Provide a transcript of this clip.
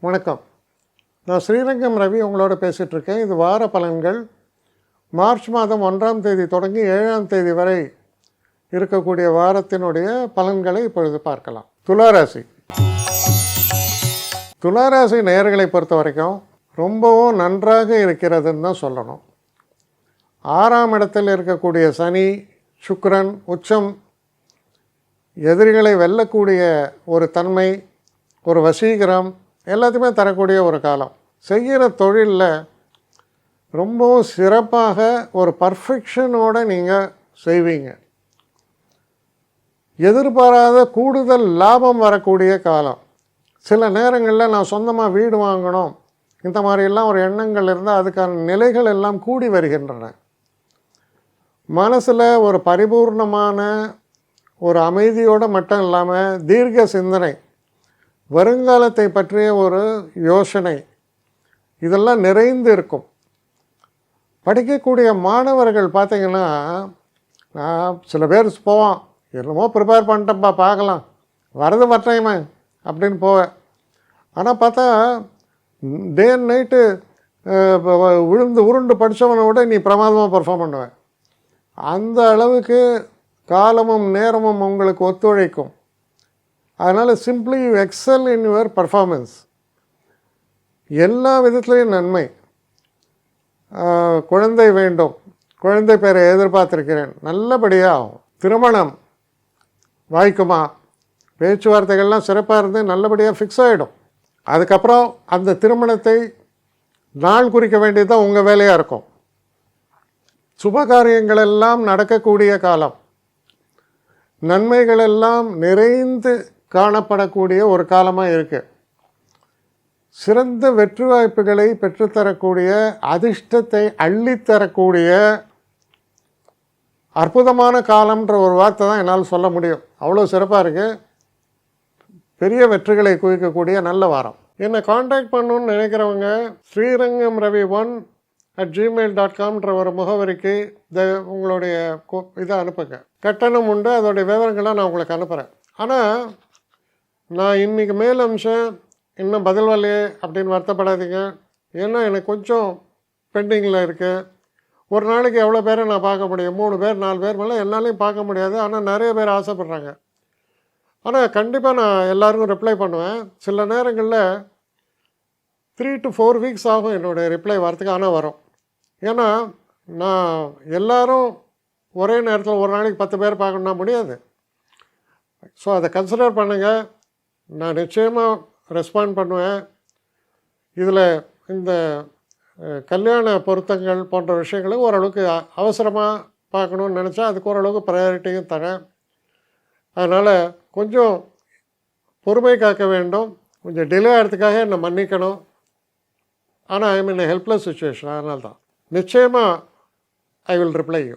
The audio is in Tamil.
வணக்கம். நான் ஸ்ரீரங்கம் ரவி உங்களோட பேசிகிட்ருக்கேன். இது வார பலன்கள். மார்ச் மாதம் 1ஆம் தேதி தொடங்கி 7ஆம் தேதி வரை இருக்கக்கூடிய வாரத்தினுடைய பலன்களை இப்பொழுது பார்க்கலாம். துளாராசி. துளாராசி நேயர்களை பொறுத்த வரைக்கும் ரொம்பவும் நன்றாக இருக்கிறதுன்னு தான் சொல்லணும். 6ஆம் இடத்தில் இருக்கக்கூடிய சனி, சுக்கிரன், உச்சம், எதிரிகளை வெல்லக்கூடிய ஒரு தன்மை, ஒரு வசீகரம் எல்லாத்தையுமே தரக்கூடிய ஒரு காலம். செய்கிற தொழிலில் ரொம்பவும் சிறப்பாக ஒரு பர்ஃபெக்ஷனோடு நீங்கள் செய்வீங்க. எதிர்பாராத கூடுதல் லாபம் வரக்கூடிய காலம். சில நேரங்களில் நான் சொந்தமாக வீடு வாங்கணும் இந்த மாதிரிலாம் ஒரு எண்ணங்கள் இருந்தால் அதுக்கான நிலைகள் எல்லாம் கூடி வருகின்றன. மனசில் ஒரு பரிபூர்ணமான ஒரு அமைதியோடு மட்டும் இல்லாமல் தீர்க்க சிந்தனை, வருங்காலத்தை பற்றிய ஒரு யோசனை, இதெல்லாம் நிறைந்து இருக்கும். படிக்கக்கூடிய மாணவர்கள் பார்த்திங்கன்னா, நான் சில பேர் போவான், என்னமோ ப்ரிப்பேர் பண்ணிட்டேன்ப்பா பார்க்கலாம், வரது வரட்டேமே அப்படின்னு போவேன். ஆனால் பார்த்தா டே அண்ட் நைட்டு விழுந்து உருண்டு படித்தவனை விட நீ பிரமாதமாக பர்ஃபார்ம் பண்ணுவேன். அந்த அளவுக்கு காலமும் நேரமும் உங்களுக்கு ஒத்துழைக்கும். அதனால் simply you XL in your performance. எல்லா விதத்துலேயும் நன்மை. குழந்தை வேண்டும், குழந்தை பேரை எதிர்பார்த்துருக்கிறேன், நல்லபடியாக ஆகும். திருமணம் வாய்க்குமா, பேச்சுவார்த்தைகள்லாம் சிறப்பாக இருந்து நல்லபடியாக ஃபிக்ஸ் ஆகிடும். அதுக்கப்புறம் அந்த திருமணத்தை நாள் குறிக்க வேண்டியது தான் உங்கள் வேலையாக இருக்கும். சுபகாரியங்கள் எல்லாம் நடக்கக்கூடிய காலம். நன்மைகளெல்லாம் நிறைந்து காணப்படக்கூடிய ஒரு காலமாக இருக்குது. சிறந்த வெற்றி வாய்ப்புகளை பெற்றுத்தரக்கூடிய, அதிர்ஷ்டத்தை அள்ளித்தரக்கூடிய அற்புதமான காலம்ன்ற ஒரு வார்த்தை தான் என்னால் சொல்ல முடியும். அவ்வளோ சிறப்பாக இருக்குது. பெரிய வெற்றிகளை குவிக்கக்கூடிய நல்ல வாரம். என்னை காண்டாக்ட் பண்ணணுன்னு நினைக்கிறவங்க srirangam1@gmail.com ஒரு முகவரிக்கு உங்களுடைய இதை அனுப்புங்க. கட்டணம் உண்டு, அதோடைய விவரங்களை நான் உங்களுக்கு அனுப்புகிறேன். ஆனால் நான் இன்றைக்கி மேல் அம்சம் இன்னும் பதில் வரலையே அப்படின்னு வருத்தப்படாதீங்க. ஏன்னா எனக்கு கொஞ்சம் பெண்டிங்கில் இருக்குது. ஒரு நாளைக்கு எவ்வளோ பேரை நான் பார்க்க முடியும்? 3 பேர் 4 பேர் மேலே என்னாலையும் பார்க்க முடியாது. ஆனால் நிறைய பேர் ஆசைப்பட்றாங்க. ஆனால் கண்டிப்பாக நான் எல்லாருக்கும் ரிப்ளை பண்ணுவேன். சில நேரங்களில் 3 to 4 வீக்ஸ் ஆகும் என்னுடைய ரிப்ளை வரத்துக்கு. ஆனால் வரும். ஏன்னா நான் எல்லோரும் ஒரே நேரத்தில் ஒரு நாளைக்கு 10 பேர் பார்க்கணுன்னா முடியாது. ஸோ அதை கன்சிடர் பண்ணுங்கள். நான் நிச்சயமாக ரெஸ்பாண்ட் பண்ணுவேன். இதில் இந்த கல்யாண பொருத்தங்கள் போன்ற விஷயங்களை ஓரளவுக்கு அவசரமாக பார்க்கணுன்னு நினச்சா அதுக்கு ஓரளவுக்கு ப்ரையாரிட்டியும் தரேன். அதனால் கொஞ்சம் பொறுமை காக்க வேண்டும். கொஞ்சம் டிலே ஆகிறதுக்காக என்னை மன்னிக்கணும். ஆனால் ஐ மீன் ஹெல்ப்லெஸ் சுச்சுவேஷன். அதனால தான் நிச்சயமாக ஐ வில் ரிப்ளை யூ.